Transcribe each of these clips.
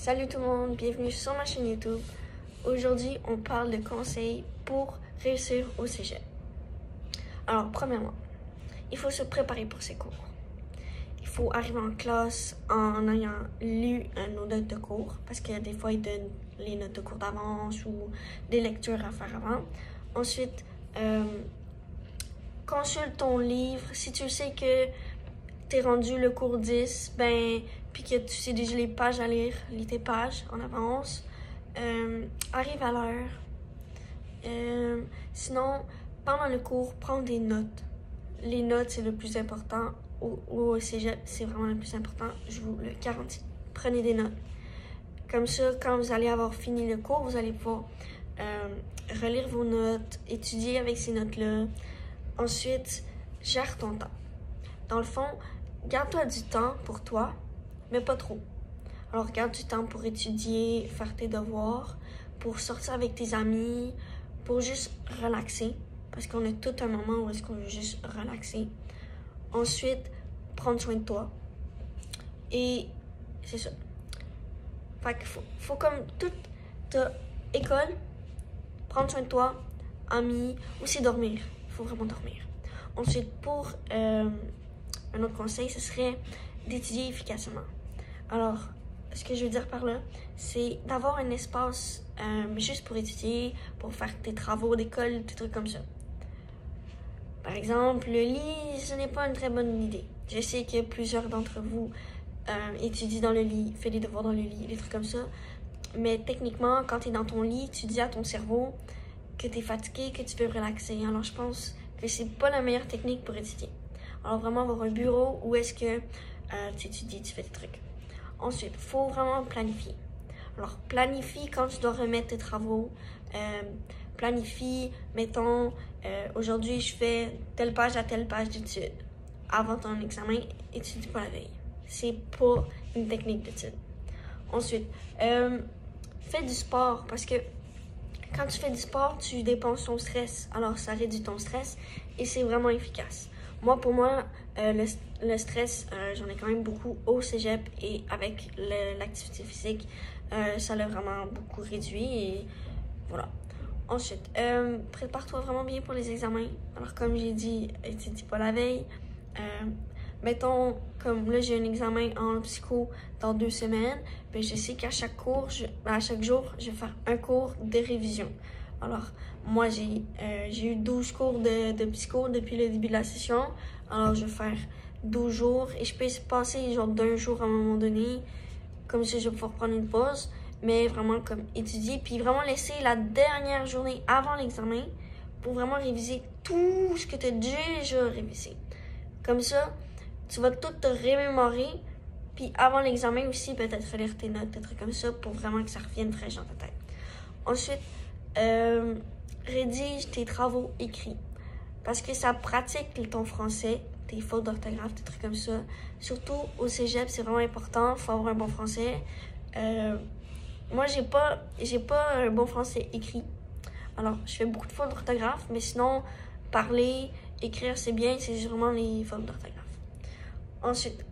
Salut tout le monde, bienvenue sur ma chaîne YouTube. Aujourd'hui, on parle de conseils pour réussir au cégep. Alors, premièrement, il faut se préparer pour ces cours. Il faut arriver en classe en ayant lu nos notes de cours, parce que des fois, ils donnent les notes de cours d'avance ou des lectures à faire avant. Ensuite, consulte ton livre. Si tu sais que t'es rendu le cours 10, puis que tu sais déjà les pages à lire, lis tes pages en avance. Arrive à l'heure. Sinon, pendant le cours, prends des notes. Les notes, c'est le plus important. Au cégep, c'est vraiment le plus important. Je vous le garantis. Prenez des notes. Comme ça, quand vous allez avoir fini le cours, vous allez pouvoir relire vos notes, étudier avec ces notes-là. Ensuite, gère ton temps. Dans le fond, garde-toi du temps pour toi, mais pas trop. Alors, garde du temps pour étudier, faire tes devoirs, pour sortir avec tes amis, pour juste relaxer. Parce qu'on a tout un moment où est-ce qu'on veut juste relaxer. Ensuite, prendre soin de toi. Et c'est ça. Fait qu'il faut comme toute ta école, prendre soin de toi, amis, aussi dormir. Il faut vraiment dormir. Ensuite, pour un autre conseil, ce serait d'étudier efficacement. Alors, ce que je veux dire par là, c'est d'avoir un espace juste pour étudier, pour faire tes travaux d'école, des trucs comme ça. Par exemple, le lit, ce n'est pas une très bonne idée. Je sais que plusieurs d'entre vous étudient dans le lit, font des devoirs dans le lit, des trucs comme ça. Mais techniquement, quand tu es dans ton lit, tu dis à ton cerveau que tu es fatigué, que tu veux relaxer. Alors, je pense que c'est pas la meilleure technique pour étudier. Alors, vraiment avoir un bureau où est-ce que tu étudies, tu fais des trucs. Ensuite, il faut vraiment planifier. Alors, planifie quand tu dois remettre tes travaux. Planifie, mettons, aujourd'hui, je fais telle page à telle page d'études. Avant ton examen, étudie pas la veille. C'est pas une technique d'étude. Ensuite, fais du sport parce que quand tu fais du sport, tu dépenses ton stress. Alors, ça réduit ton stress et c'est vraiment efficace. Pour moi, le stress, j'en ai quand même beaucoup au cégep et avec l'activité physique, ça l'a vraiment beaucoup réduit et voilà. Ensuite, prépare-toi vraiment bien pour les examens. Alors, comme j'ai dit, étudie pas la veille. Mettons, comme là, j'ai un examen en psycho dans 2 semaines, je sais qu'à chaque cours, à chaque jour, je vais faire un cours de révision. Alors, moi, j'ai eu 12 cours de psycho depuis le début de la session. Alors, je vais faire 12 jours et je peux passer genre d'un jour à un moment donné. Comme ça, je vais pouvoir prendre une pause, mais vraiment comme étudier. Puis vraiment laisser la dernière journée avant l'examen pour vraiment réviser tout ce que tu as déjà révisé. Comme ça, tu vas tout te remémorer. Puis avant l'examen aussi, peut-être relire tes notes, des trucs comme ça, pour vraiment que ça revienne fraîche dans ta tête. Ensuite, rédige tes travaux écrits. Parce que ça pratique ton français, tes fautes d'orthographe, des trucs comme ça. Surtout au cégep, c'est vraiment important. Il faut avoir un bon français. Moi, j'ai pas un bon français écrit. Alors, je fais beaucoup de fautes d'orthographe, mais sinon, parler, écrire, c'est bien. C'est vraiment les fautes d'orthographe. Ensuite,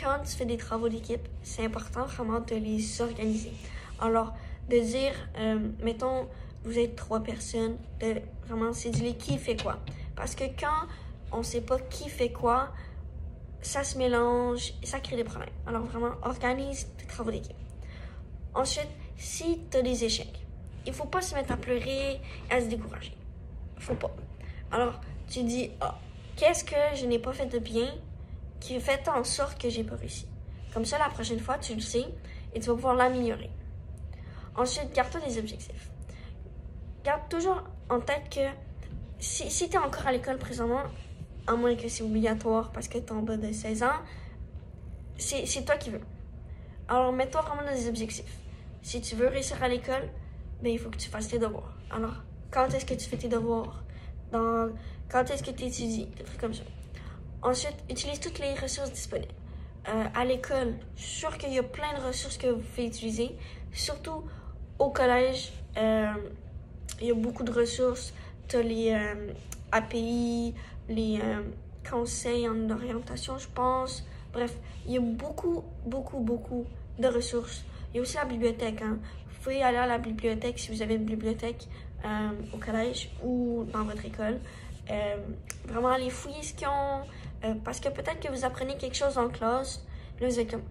quand tu fais des travaux d'équipe, c'est important vraiment de les organiser. Alors, de dire, mettons, vous êtes 3 personnes, de vraiment céduler qui fait quoi. Parce que quand on ne sait pas qui fait quoi, ça se mélange et ça crée des problèmes. Alors, vraiment, organise tes travaux d'équipe. Ensuite, si tu as des échecs, il ne faut pas se mettre à pleurer et à se décourager. Il ne faut pas. Alors, tu dis, qu'est-ce que je n'ai pas fait de bien qui fait en sorte que j'ai pas réussi. Comme ça, la prochaine fois, tu le sais et tu vas pouvoir l'améliorer. Ensuite, garde-toi des objectifs. Garde toujours en tête que si tu es encore à l'école présentement, à moins que c'est obligatoire parce que tu es en bas de 16 ans, c'est toi qui veux. Alors, mets-toi vraiment des objectifs. Si tu veux réussir à l'école, il faut que tu fasses tes devoirs. Alors, quand est-ce que tu fais tes devoirs? Quand est-ce que tu étudies? Des trucs comme ça. Ensuite, utilise toutes les ressources disponibles. À l'école, je suis sûre qu'il y a plein de ressources que vous pouvez utiliser. Surtout au collège, il y a beaucoup de ressources. Tu as les API, les conseils en orientation, je pense. Bref, il y a beaucoup de ressources Il y a aussi la bibliothèque. Hein. Vous pouvez aller à la bibliothèque si vous avez une bibliothèque au collège ou dans votre école. Vraiment aller fouiller ce qu'ils ont. Parce que peut-être que vous apprenez quelque chose en classe. Là, vous êtes comme,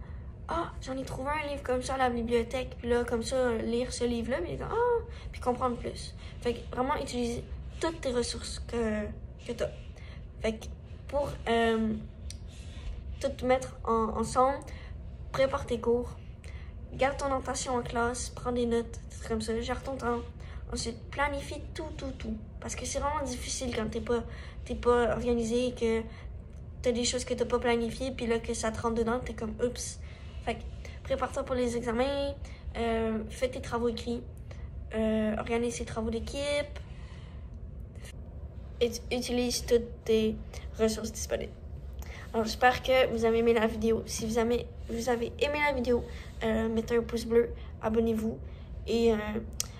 ah, j'en ai trouvé un livre comme ça à la bibliothèque. Puis là, comme ça, lire ce livre-là. Puis comprendre plus. Fait que vraiment utiliser toutes tes ressources que tu as. Fait que pour tout mettre ensemble, prépare tes cours, garde ton attention en classe, prends des notes, c'est comme ça, gère ton temps. Ensuite, planifie tout. Parce que c'est vraiment difficile quand t'es pas organisé, que t'as des choses que t'as pas planifiées, puis là que ça te rentre dedans, t'es comme oups. Fait que prépare-toi pour les examens, fais tes travaux écrits, organise tes travaux d'équipe, et utilise toutes tes ressources disponibles. Alors, j'espère que vous avez aimé la vidéo. Si vous avez aimé la vidéo, mettez un pouce bleu, abonnez-vous et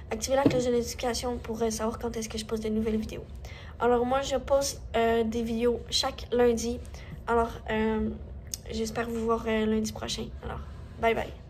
activez la cloche de notification pour savoir quand est-ce que je pose de nouvelles vidéos. Alors, moi, je poste des vidéos chaque lundi. Alors, j'espère vous voir lundi prochain. Alors, bye bye.